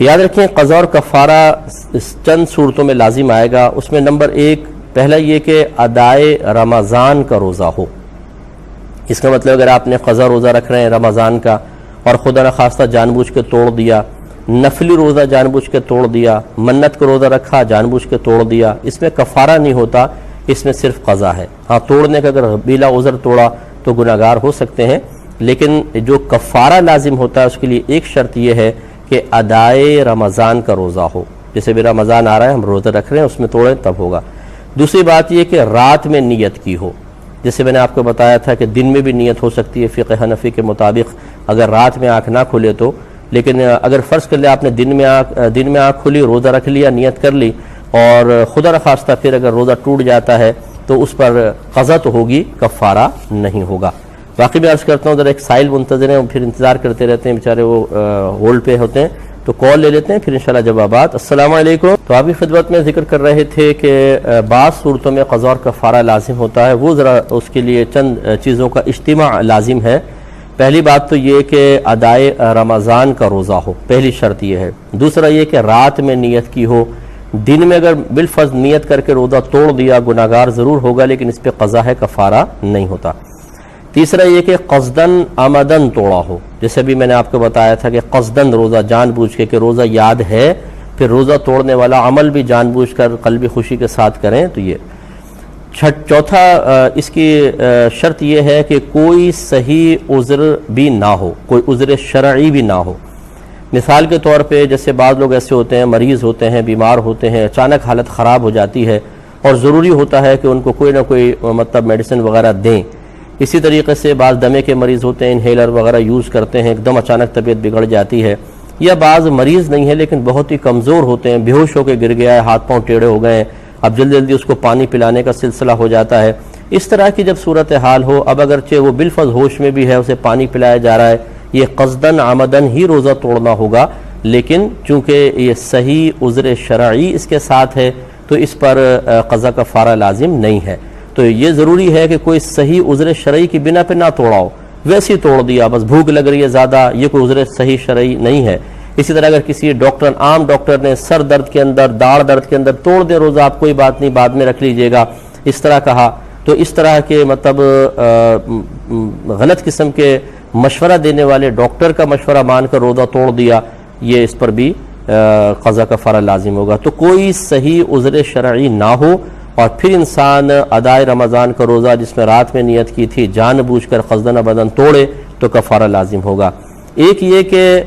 یاد رکھیں قضا اور کفارہ چند صورتوں میں لازم آئے گا. اس میں نمبر ایک پہلا یہ کہ ادائے رمضان کا روزہ ہو. اس کا مطلب اگر آپ نے قضا روزہ رکھ رہے ہیں رمضان کا اور خدا نخواستہ جان بوجھ کے توڑ دیا، نفلی روزہ جان بوجھ کے توڑ دیا، منت کا روزہ رکھا جان بوجھ کے توڑ دیا، اس میں کفارہ نہیں ہوتا، اس میں صرف قضا ہے. ہاں توڑنے کا اگر بلا عذر توڑا تو گناہگار ہو سکتے ہیں، لیکن جو کفارہ لازم ہوتا ہے اس کے لیے ایک شرط یہ ہے کہ ادائے رمضان کا روزہ ہو. جیسے بھی رمضان آ رہا ہے ہم روزہ رکھ رہے ہیں، اس میں توڑیں تب ہوگا. دوسری بات یہ کہ رات میں نیت کی ہو. جیسے میں نے آپ کو بتایا تھا کہ دن میں بھی نیت ہو سکتی ہے فقہ حنفی کے مطابق اگر رات میں آنکھ نہ کھلے تو، لیکن اگر فرض کر لیں آپ نے دن میں آنکھ کھلی، روزہ رکھ لیا، نیت کر لی، اور خدا نخواستہ پھر اگر روزہ ٹوٹ جاتا ہے تو اس پر قضا تو ہوگی، کفارہ نہیں ہوگا. باقی میں عرض کرتا ہوں ذرا ایک سائل منتظر ہیں، پھر انتظار کرتے رہتے ہیں بیچارے، وہ ہولڈ پہ ہوتے ہیں، تو کال لے لیتے ہیں پھر انشاءاللہ جوابات. السلام علیکم. تو آپ کی خدمت میں ذکر کر رہے تھے کہ بعض صورتوں میں قضا اور کفارہ لازم ہوتا ہے، وہ ذرا اس کے لیے چند چیزوں کا اجتماع لازم ہے. پہلی بات تو یہ کہ ادائے رمضان کا روزہ ہو، پہلی شرط یہ ہے. دوسرا یہ کہ رات میں نیت کی ہو. دن میں اگر بالفرض نیت کر کے روزہ توڑ دیا گناہگار ضرور ہوگا، لیکن اس پہ قضا ہے، کفارہ نہیں ہوتا. تیسرا یہ کہ قصدن عمدن توڑا ہو. جیسے بھی میں نے آپ کو بتایا تھا کہ قصدن روزہ جان بوجھ کے کہ روزہ یاد ہے، پھر روزہ توڑنے والا عمل بھی جان بوجھ کر قلبی خوشی کے ساتھ کریں تو یہ. چوتھا اس کی شرط یہ ہے کہ کوئی صحیح عذر بھی نہ ہو، کوئی عذر شرعی بھی نہ ہو. مثال کے طور پہ جیسے بعض لوگ ایسے ہوتے ہیں، مریض ہوتے ہیں، بیمار ہوتے ہیں، اچانک حالت خراب ہو جاتی ہے اور ضروری ہوتا ہے کہ ان کو کوئی نہ کوئی مطلب میڈیسن وغیرہ دیں. اسی طریقے سے بعض دمے کے مریض ہوتے ہیں، انہیلر وغیرہ یوز کرتے ہیں، ایک دم اچانک طبیعت بگڑ جاتی ہے. یا بعض مریض نہیں ہے لیکن بہت ہی کمزور ہوتے ہیں، بے ہوش ہو کے گر گیا ہے، ہاتھ پاؤں ٹیڑھے ہو گئے ہیں، اب جلدی جلدی اس کو پانی پلانے کا سلسلہ ہو جاتا ہے. اس طرح کی جب صورتحال ہو، اب اگرچہ وہ بالفرض ہوش میں بھی ہے، اسے پانی پلایا جا رہا ہے، یہ قصدن عمدن ہی روزہ توڑنا ہوگا. لیکن چونکہ یہ صحیح عذر شرعی اس کے ساتھ ہے تو اس پر قضا کفارہ لازم نہیں ہے. تو یہ ضروری ہے کہ کوئی صحیح عذر شرعی کی بنا پہ نہ توڑاؤ، ویسے ہی توڑ دیا، بس بھوک لگ رہی ہے زیادہ، یہ کوئی عذر صحیح شرعی نہیں ہے. اسی طرح اگر کسی عام ڈاکٹر نے سر درد کے اندر، داڑھ درد کے اندر توڑ دے روزہ، آپ کوئی بات نہیں بعد میں رکھ لیجئے گا، اس طرح کہا، تو اس طرح کے مطلب غلط قسم کے مشورہ دینے والے ڈاکٹر کا مشورہ مان کر روزہ توڑ دیا، یہ اس پر بھی قضا کفارہ لازم ہوگا. تو کوئی صحیح عذر شرعی نہ ہو اور پھر انسان ادائے رمضان کا روزہ جس میں رات میں نیت کی تھی جان بوجھ کر قصدن بدن توڑے تو کفارہ لازم ہوگا. ایک یہ کہ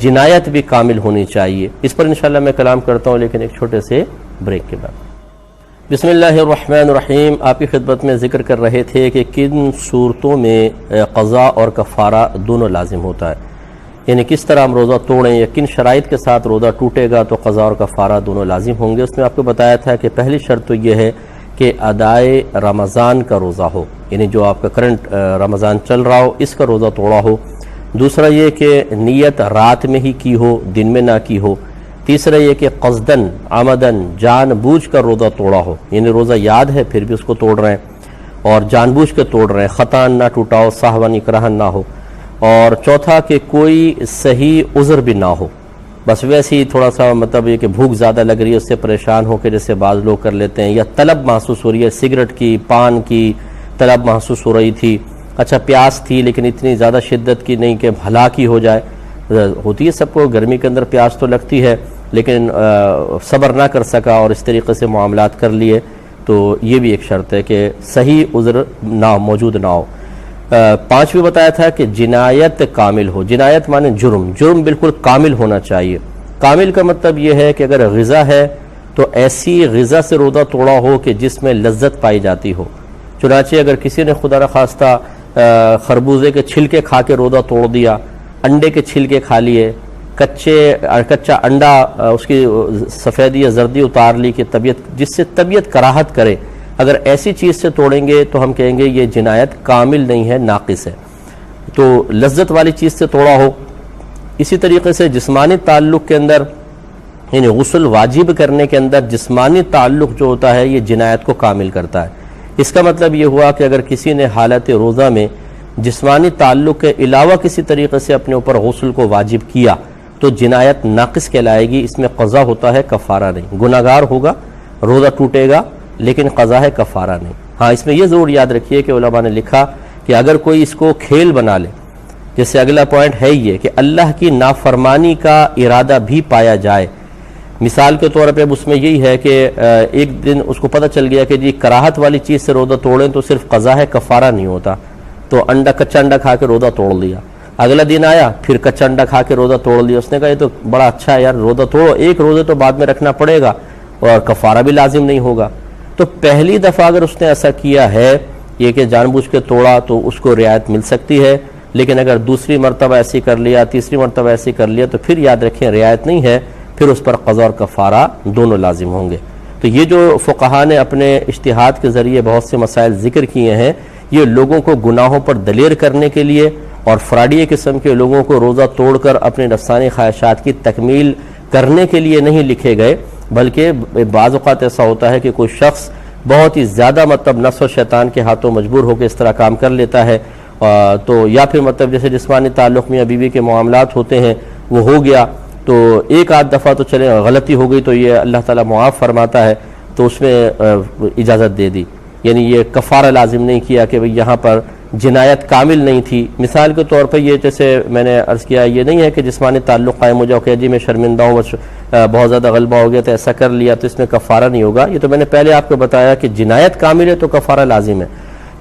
جنایت بھی کامل ہونی چاہیے، اس پر انشاءاللہ میں کلام کرتا ہوں لیکن ایک چھوٹے سے بریک کے بعد. بسم اللہ الرحمن الرحیم. آپ کی خدمت میں ذکر کر رہے تھے کہ کن صورتوں میں قضا اور کفارہ دونوں لازم ہوتا ہے، یعنی کس طرح ہم روزہ توڑیں یا کن شرائط کے ساتھ روزہ ٹوٹے گا تو قضا اور کفارہ دونوں لازم ہوں گے. اس میں آپ کو بتایا تھا کہ پہلی شرط تو یہ ہے کہ ادائے رمضان کا روزہ ہو، یعنی جو آپ کا کرنٹ رمضان چل رہا ہو اس کا روزہ توڑا ہو. دوسرا یہ کہ نیت رات میں ہی کی ہو، دن میں نہ کی ہو. تیسرا یہ کہ قصدن عمدن جان بوجھ کر روزہ توڑا ہو، یعنی روزہ یاد ہے پھر بھی اس کو توڑ رہے ہیں اور جان بوجھ کے توڑ رہے ہیں، خطا نہ ٹوٹا ہو، سہوا اکراہن نہ ہو. اور چوتھا کہ کوئی صحیح عذر بھی نہ ہو، بس ویسے ہی تھوڑا سا مطلب یہ کہ بھوک زیادہ لگ رہی ہے اس سے پریشان ہو کے جیسے بعض لوگ کر لیتے ہیں، یا طلب محسوس ہو رہی ہے، سگریٹ کی، پان کی طلب محسوس ہو رہی تھی، اچھا پیاس تھی لیکن اتنی زیادہ شدت کی نہیں کہ ہلاکی ہو جائے. ہوتی ہے سب کو، گرمی کے اندر پیاس تو لگتی ہے لیکن صبر نہ کر سکا اور اس طریقے سے معاملات کر لیے، تو یہ بھی ایک شرط ہے کہ صحیح عذر نہ موجود نہ ہو. پانچویں بتایا تھا کہ جنایت کامل ہو. جنایت مانے جرم بالکل کامل ہونا چاہیے. کامل کا مطلب یہ ہے کہ اگر غذا ہے تو ایسی غذا سے روزہ توڑا ہو کہ جس میں لذت پائی جاتی ہو. چنانچہ اگر کسی نے خدا نخواستہ خربوزے کے چھلکے کھا کے روزہ توڑ دیا، انڈے کے چھلکے کھا لیے، کچا انڈا اس کی سفیدی یا زردی اتار لی کہ جس سے طبیعت کراہت کرے، اگر ایسی چیز سے توڑیں گے تو ہم کہیں گے یہ جنایت کامل نہیں ہے، ناقص ہے. تو لذت والی چیز سے توڑا ہو. اسی طریقے سے جسمانی تعلق کے اندر، یعنی غسل واجب کرنے کے اندر جسمانی تعلق جو ہوتا ہے یہ جنایت کو کامل کرتا ہے. اس کا مطلب یہ ہوا کہ اگر کسی نے حالت روزہ میں جسمانی تعلق کے علاوہ کسی طریقے سے اپنے اوپر غسل کو واجب کیا تو جنایت ناقص کہلائے گی، اس میں قضا ہوتا ہے، کفارہ نہیں۔ گناہگار ہوگا، روزہ ٹوٹے گا، لیکن قضا ہے، کفارہ نہیں۔ ہاں اس میں یہ ضرور یاد رکھیے کہ علماء نے لکھا کہ اگر کوئی اس کو کھیل بنا لے، جیسے اگلا پوائنٹ ہے یہ کہ اللہ کی نافرمانی کا ارادہ بھی پایا جائے، مثال کے طور پہ اب اس میں یہی ہے کہ ایک دن اس کو پتہ چل گیا کہ جی کراہت والی چیز سے روزہ توڑیں تو صرف قضا ہے، کفارہ نہیں ہوتا، تو کچا انڈا کھا کے روزہ توڑ لیا۔ اگلا دن آیا پھر کچا انڈا کھا کے روزہ توڑ لیا، اس نے کہا یہ تو بڑا اچھا ہے یار، روزہ توڑو، ایک روزے تو بعد میں رکھنا پڑے گا اور کفارہ بھی لازم نہیں ہوگا۔ تو پہلی دفعہ اگر اس نے ایسا کیا ہے یہ کہ جان بوجھ کے توڑا تو اس کو رعایت مل سکتی ہے، لیکن اگر دوسری مرتبہ ایسی کر لیا، تیسری مرتبہ ایسی کر لیا تو پھر یاد رکھیں رعایت نہیں ہے، پھر اس پر قضا اور کفارہ دونوں لازم ہوں گے۔ تو یہ جو فقہا نے اپنے اجتہاد کے ذریعے بہت سے مسائل ذکر کیے ہیں، یہ لوگوں کو گناہوں پر دلیر کرنے کے لیے اور فراڈی قسم کے لوگوں کو روزہ توڑ کر اپنے نفسانی خواہشات کی تکمیل کرنے کے لیے نہیں لکھے گئے، بلکہ بعض اوقات ایسا ہوتا ہے کہ کوئی شخص بہت ہی زیادہ نفس و شیطان کے ہاتھوں مجبور ہو کے اس طرح کام کر لیتا ہے، تو یا پھر جیسے جسمانی تعلق میں بیوی کے معاملات ہوتے ہیں وہ ہو گیا، تو ایک آدھ دفعہ تو چلے غلطی ہو گئی تو یہ اللہ تعالیٰ معاف فرماتا ہے، تو اس میں اجازت دے دی، یعنی یہ کفارہ لازم نہیں کیا کہ یہاں پر جنایت کامل نہیں تھی۔ مثال کے طور پر یہ جیسے میں نے عرض کیا، یہ نہیں ہے کہ جسمانی تعلق قائم ہو جاؤ کہ جی میں شرمندہ ہوں، بہت زیادہ غلبہ ہو گیا تو ایسا کر لیا تو اس میں کفارہ نہیں ہوگا۔ یہ تو میں نے پہلے آپ کو بتایا کہ جنایت کامل ہے تو کفارہ لازم ہے،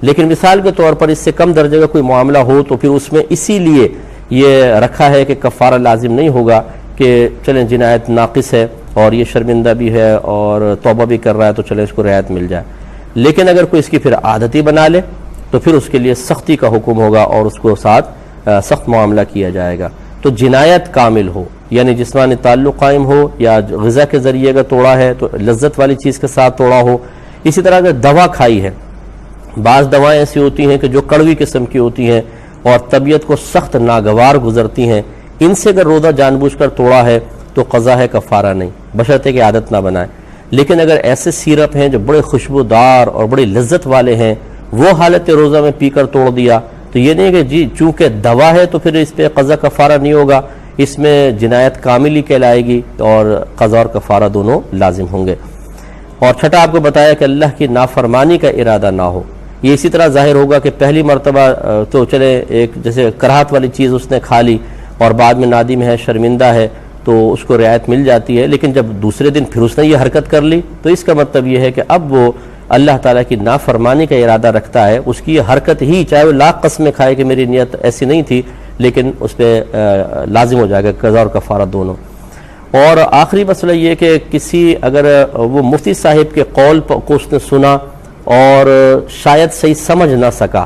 لیکن مثال کے طور پر اس سے کم درجے کا کوئی معاملہ ہو تو پھر اس میں اسی لیے یہ رکھا ہے کہ کفارہ لازم نہیں ہوگا کہ چلیں جنایت ناقص ہے اور یہ شرمندہ بھی ہے اور توبہ بھی کر رہا ہے تو چلیں اس کو رعایت مل جائے، لیکن اگر کوئی اس کی پھر عادتی بنا لے تو پھر اس کے لیے سختی کا حکم ہوگا اور اس کو ساتھ سخت معاملہ کیا جائے گا۔ تو جنایت کامل ہو، یعنی جسمانی تعلق قائم ہو یا غذا کے ذریعے اگر توڑا ہے تو لذت والی چیز کے ساتھ توڑا ہو۔ اسی طرح اگر دوا کھائی ہے، بعض دوائیں ایسی ہوتی ہیں کہ جو کڑوی قسم کی ہوتی ہیں اور طبیعت کو سخت ناگوار گزرتی ہیں، ان سے اگر روزہ جان بوجھ کر توڑا ہے تو قضا ہے، کفارہ نہیں، بشرطے کہ عادت نہ بنائے۔ لیکن اگر ایسے سیرپ ہیں جو بڑے خوشبودار اور بڑی لذت والے ہیں، وہ حالت روزہ میں پی کر توڑ دیا تو یہ نہیں کہ جی چونکہ دوا ہے تو پھر اس پہ قضا کفارہ نہیں ہوگا، اس میں جنایت کامل ہی کہلائے گی اور قضا اور کفارہ دونوں لازم ہوں گے۔ اور چھٹا آپ کو بتایا کہ اللہ کی نافرمانی کا ارادہ نہ ہو، یہ اسی طرح ظاہر ہوگا کہ پہلی مرتبہ تو چلے ایک جیسے کراہت والی چیز اس نے کھا لی اور بعد میں نادم ہے، شرمندہ ہے تو اس کو رعایت مل جاتی ہے، لیکن جب دوسرے دن پھر اس نے یہ حرکت کر لی تو اس کا مطلب یہ ہے کہ اب وہ اللہ تعالیٰ کی نافرمانی کا ارادہ رکھتا ہے، اس کی یہ حرکت ہی چاہے وہ لاکھ قسمیں کھائے کہ میری نیت ایسی نہیں تھی، لیکن اس پہ لازم ہو جائے گا قضا اور کفارہ دونوں۔ اور آخری مسئلہ یہ کہ کسی اگر وہ مفتی صاحب کے قول کو اس نے سنا اور شاید صحیح سمجھ نہ سکا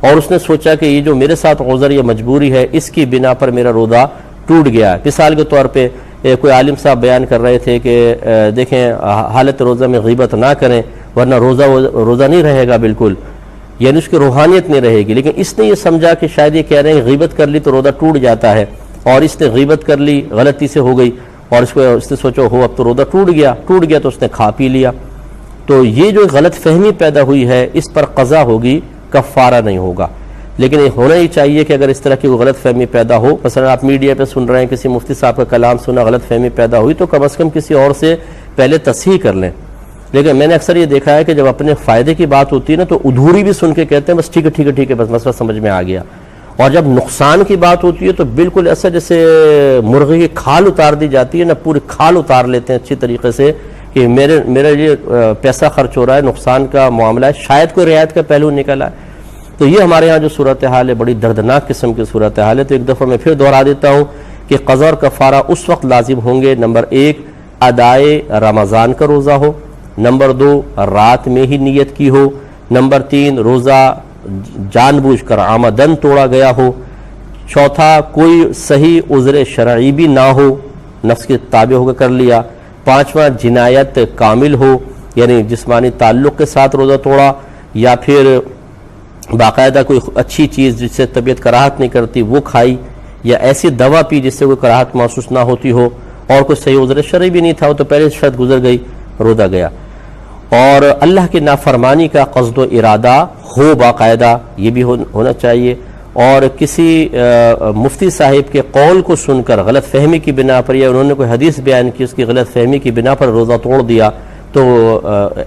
اور اس نے سوچا کہ یہ جو میرے ساتھ عذر یا مجبوری ہے اس کی بنا پر میرا روزہ ٹوٹ گیا ہے۔ مثال کے طور پہ کوئی عالم صاحب بیان کر رہے تھے کہ دیکھیں حالت روزہ میں غیبت نہ کریں ورنہ روزہ نہیں رہے گا بالکل، یعنی اس کی روحانیت نہیں رہے گی، لیکن اس نے یہ سمجھا کہ شاید یہ کہہ رہے ہیں غیبت کر لی تو روزہ ٹوٹ جاتا ہے، اور اس نے غیبت کر لی غلطی سے ہو گئی اور اس نے سوچا ہو اب تو روزہ ٹوٹ گیا تو اس نے کھا پی لیا، تو یہ جو غلط فہمی پیدا ہوئی ہے اس پر قضا ہوگی، کفارہ نہیں ہوگا۔ لیکن یہ ہونا ہی چاہیے کہ اگر اس طرح کی غلط فہمی پیدا ہو، مثلا آپ میڈیا پہ سن رہے ہیں کسی مفتی صاحب کا کلام سنا، غلط فہمی پیدا ہوئی تو کم از کم کسی اور سے پہلے تصحیح کر لیں۔ لیکن میں نے اکثر یہ دیکھا ہے کہ جب اپنے فائدے کی بات ہوتی ہے نا تو ادھوری بھی سن کے کہتے ہیں بس ٹھیک ہے بس مسئلہ سمجھ میں آ گیا، اور جب نقصان کی بات ہوتی ہے تو بالکل ایسا جیسے مرغی کی کھال اتار دی جاتی ہے نا، پوری کھال اتار لیتے ہیں اچھی طریقے سے کہ میرا یہ پیسہ خرچ ہو رہا ہے، نقصان کا معاملہ ہے، شاید کوئی رعایت کا پہلو نکلا ہے۔ تو یہ ہمارے ہاں جو صورتحال ہے بڑی دردناک قسم کی صورتحال ہے۔ تو ایک دفعہ میں پھر دہرا دیتا ہوں کہ قضا اور کفارہ اس وقت لازم ہوں گے، نمبر 1 ادائے رمضان کا روزہ ہو، نمبر 2 رات میں ہی نیت کی ہو، نمبر 3 روزہ جان بوجھ کر عمدن توڑا گیا ہو، چوتھا کوئی صحیح عذر شرعی بھی نہ ہو، نفس کے تابع ہو کے کر لیا، پانچواں جنایت کامل ہو، یعنی جسمانی تعلق کے ساتھ روزہ توڑا یا پھر باقاعدہ کوئی اچھی چیز جس سے طبیعت کراہت نہیں کرتی وہ کھائی، یا ایسی دوا پی جس سے کوئی کراہت محسوس نہ ہوتی ہو، اور کوئی صحیح عذر شرعی بھی نہیں تھا، وہ تو پہلے شرط گزر گئی، روزہ گیا۔ اور اللہ کی نافرمانی کا قصد و ارادہ ہو باقاعدہ، یہ بھی ہونا چاہیے، اور کسی مفتی صاحب کے قول کو سن کر غلط فہمی کی بنا پر یا انہوں نے کوئی حدیث بیان کی اس کی غلط فہمی کی بنا پر روزہ توڑ دیا تو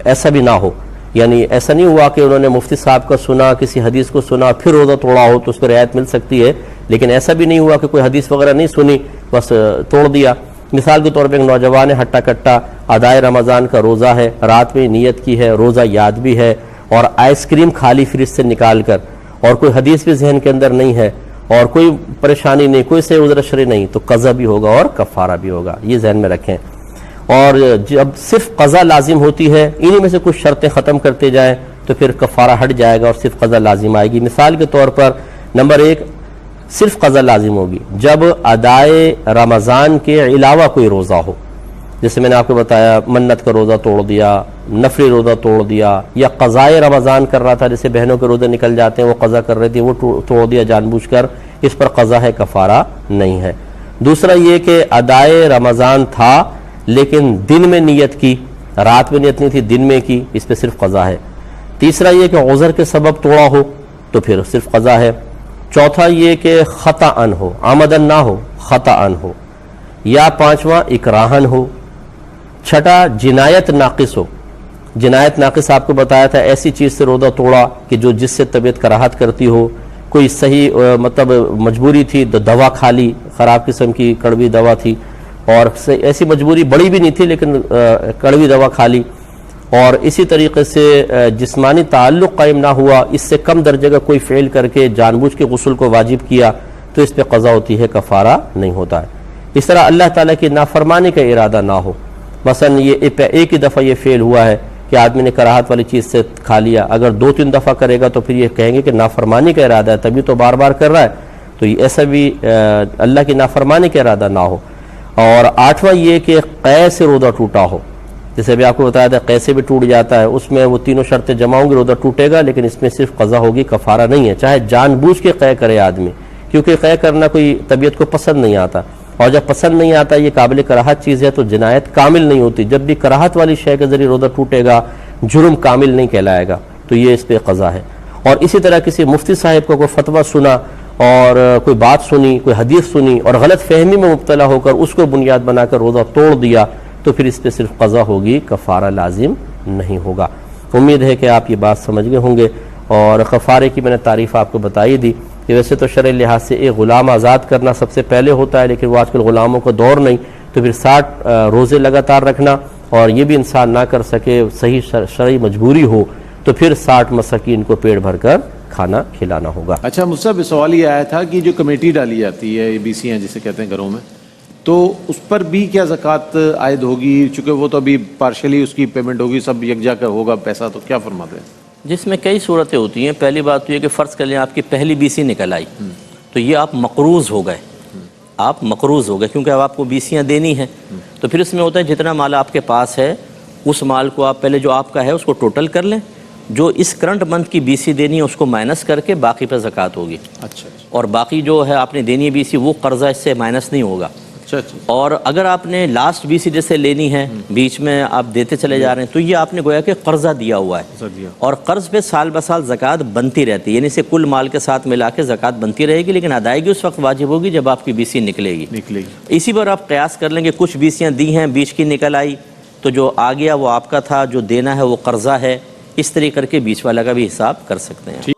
ایسا بھی نہ ہو. یعنی ایسا نہیں ہوا کہ انہوں نے مفتی صاحب کا سنا، کسی حدیث کو سنا پھر روزہ توڑا ہو تو اس کو رعایت مل سکتی ہے، لیکن ایسا بھی نہیں ہوا کہ کوئی حدیث وغیرہ نہیں سنی بس توڑ دیا. مثال کے طور پہ ایک نوجوان ہے ہٹا کٹا، ادائے رمضان کا روزہ ہے، رات میں نیت کی ہے، روزہ یاد بھی ہے، اور آئس کریم کھالی فریج سے نکال کر، اور کوئی حدیث بھی ذہن کے اندر نہیں ہے اور کوئی پریشانی نہیں، کوئی سے عذر شرعی نہیں، تو قضا بھی ہوگا اور کفارہ بھی ہوگا. یہ ذہن میں رکھیں. اور جب صرف قضا لازم ہوتی ہے، انہی میں سے کچھ شرطیں ختم کرتے جائیں تو پھر کفارہ ہٹ جائے گا اور صرف قضا لازم آئے گی. مثال کے طور پر نمبر 1 صرف قضا لازم ہوگی جب ادائے رمضان کے علاوہ کوئی روزہ ہو. جیسے میں نے آپ کو بتایا منت کا روزہ توڑ دیا، نفلی روزہ توڑ دیا، یا قضائے رمضان کر رہا تھا، جیسے بہنوں کے روزے نکل جاتے ہیں وہ قضا کر رہی تھی وہ توڑ دیا جان بوجھ کر، اس پر قضا ہے کفارہ نہیں ہے. دوسرا یہ کہ ادائے رمضان تھا لیکن دن میں نیت کی، رات میں نیت نہیں تھی دن میں کی، اس پہ صرف قضا ہے. تیسرا یہ کہ عذر کے سبب توڑا ہو تو پھر صرف قضا ہے. چوتھا یہ کہ خطأً ہو، عمدن نہ ہو، خطأً ہو. یا پانچواں اکراہن ہو. چھٹا جنایت ناقص ہو. جنایت ناقص آپ کو بتایا تھا ایسی چیز سے روزہ توڑا کہ جو جس سے طبیعت کراہت کرتی ہو، کوئی صحیح مطلب مجبوری تھی تو دوا کھا لی، خراب قسم کی کڑوی دوا تھی، اور ایسی مجبوری بڑی بھی نہیں تھی لیکن کڑوی دوا کھا لی. اور اسی طریقے سے جسمانی تعلق قائم نہ ہوا، اس سے کم درجے کا کوئی فعل کر کے جان بوجھ کے غسل کو واجب کیا تو اس پہ قضا ہوتی ہے، کفارہ نہیں ہوتا ہے. اس طرح اللہ تعالیٰ کی نافرمانی کا ارادہ نہ ہو، مثلا یہ ایک ہی دفعہ یہ فعل ہوا ہے کہ آدمی نے کراہت والی چیز سے کھا لیا، اگر 2-3 دفعہ کرے گا تو پھر یہ کہیں گے کہ نافرمانی کا ارادہ ہے، تبھی تو بار بار کر رہا ہے، تو ایسا بھی اللہ کی نافرمانی کا ارادہ نہ ہو. اور 8واں یہ کہ قے سے روزہ ٹوٹا ہو، جیسے ابھی آپ کو بتایا تھا قے سے بھی ٹوٹ جاتا ہے، اس میں وہ تینوں شرطیں جمع ہوں گی روزہ ٹوٹے گا، لیکن اس میں صرف قضا ہوگی کفارہ نہیں ہے، چاہے جان بوجھ کے قے کرے آدمی، کیونکہ قے کرنا کوئی طبیعت کو پسند نہیں آتا، اور جب پسند نہیں آتا یہ قابل کراہت چیز ہے تو جنایت کامل نہیں ہوتی. جب بھی کراہت والی شے کے ذریعے روزہ ٹوٹے گا جرم کامل نہیں کہلائے گا، تو یہ اس پہ قضا ہے. اور اسی طرح کسی مفتی صاحب کو کوئی فتویٰ سنا اور کوئی بات سنی، کوئی حدیث سنی اور غلط فہمی میں مبتلا ہو کر اس کو بنیاد بنا کر روزہ توڑ دیا تو پھر اس پہ صرف قضا ہوگی، کفارہ لازم نہیں ہوگا. امید ہے کہ آپ یہ بات سمجھ گئے ہوں گے. اور کفارے کی میں نے تعریف آپ کو بتائی دی کہ ویسے تو شرعی لحاظ سے ایک غلام آزاد کرنا سب سے پہلے ہوتا ہے، لیکن وہ آج کل غلاموں کو دور نہیں، تو پھر 60 روزے لگاتار رکھنا، اور یہ بھی انسان نہ کر سکے، صحیح شرعی مجبوری ہو تو پھر 60 مساکین کو پیٹ بھر کر کھانا کھلانا ہوگا. اچھا مصعب، سوال یہ آیا تھا کہ جو کمیٹی ڈالی جاتی ہے BCیاں جسے کہتے ہیں گھروں میں، تو اس پر بھی کیا زکوٰۃ عائد ہوگی؟ چونکہ وہ تو ابھی پارشلی اس کی پیمنٹ ہوگی، سب یکجا کا ہوگا پیسہ، تو کیا فرماتے ہیں؟ جس میں کئی صورتیں ہوتی ہیں. پہلی بات تو یہ کہ فرض کر لیں آپ کی پہلی BC نکل آئی تو یہ آپ مقروض ہو گئے، آپ مقروض ہو گئے، کیونکہ اب آپ کو BCیاں دینی ہیں. تو پھر اس میں ہوتا ہے جتنا مال آپ کے پاس ہے اس مال کو آپ پہلے جو آپ کا ہے اس کو ٹوٹل کر لیں، جو اس کرنٹ منتھ کی BC دینی ہے اس کو مائنس کر کے باقی پہ زکوٰۃ ہوگی. اچھا. اور باقی جو ہے آپ نے دینی ہے BC وہ قرضہ اس سے مائنس نہیں ہوگا. اور اگر آپ نے لاسٹ BC جیسے لینی ہے، بیچ میں آپ دیتے چلے جا رہے ہیں، تو یہ آپ نے گویا کہ قرضہ دیا ہوا ہے، اور قرض پہ سال بسال زکوٰۃ بنتی رہتی ہے، یعنی اسے کل مال کے ساتھ ملا کے زکوٰۃ بنتی رہے گی، لیکن ادائیگی اس وقت واجب ہوگی جب آپ کی BC نکلے گی. اسی پر آپ قیاس کر لیں گے، کچھ BCیاں دی ہیں، بیچ کی نکل آئی تو جو آ گیا وہ آپ کا تھا، جو دینا ہے وہ قرضہ ہے، اس طریقے کر کے بیچ والا کا بھی حساب کر سکتے ہیں.